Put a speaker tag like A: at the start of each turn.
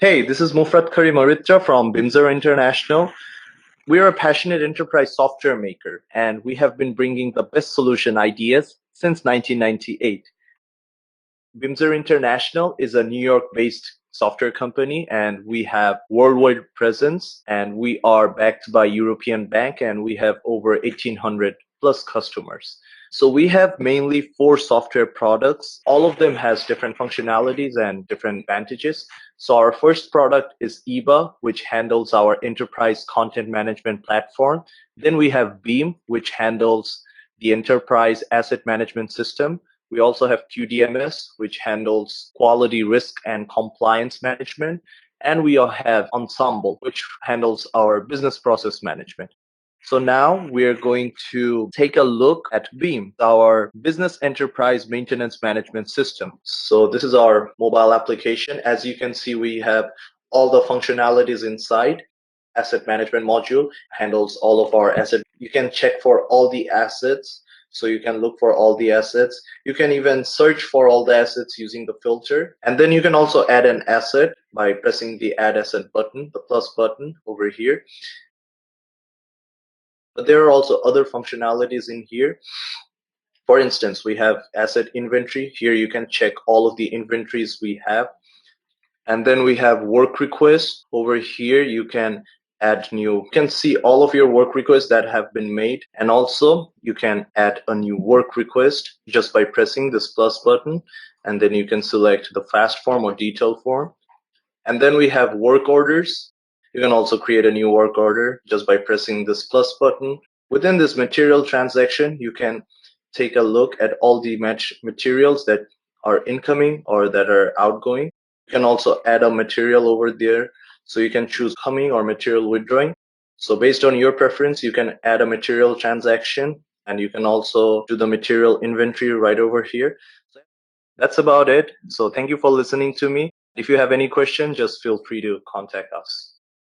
A: Hey, this is Mufrat Karim from Bimser International. We are a passionate enterprise software maker, and we have been bringing the best solution ideas since 1998. Bimser International is a New York-based software company, and we have worldwide presence, and we are backed by European Bank, and we have over 1,800 plus customers. So we have mainly four software products. All of them has different functionalities and different advantages. So our first product is EBA, which handles our enterprise content management platform. Then we have Beam, which handles the enterprise asset management system. We also have QDMS, which handles quality risk and compliance management. And we have Ensemble, which handles our business process management. So now we're going to take a look at Beam, our business enterprise maintenance management system. So this is our mobile application. As you can see, we have all the functionalities inside. Asset management module handles all of our assets. You can check for all the assets. So you can look for all the assets. You can even search for all the assets using the filter. And then you can also add an asset by pressing the add asset button, the plus button over here. But there are also other functionalities in here. For instance, we have asset inventory. Here you can check all of the inventories we have. And then we have work requests. Over here you can add new. You can see all of your work requests that have been made. And also you can add a new work request just by pressing this plus button. And then you can select the fast form or detailed form. And then we have work orders. You can also create a new work order just by pressing this plus button. Within this material transaction, you can take a look at all the materials that are incoming or that are outgoing. You can also add a material over there. So you can choose coming or material withdrawing. So based on your preference, you can add a material transaction, and you can also do the material inventory right over here. That's about it. So thank you for listening to me. If you have any question, just feel free to contact us.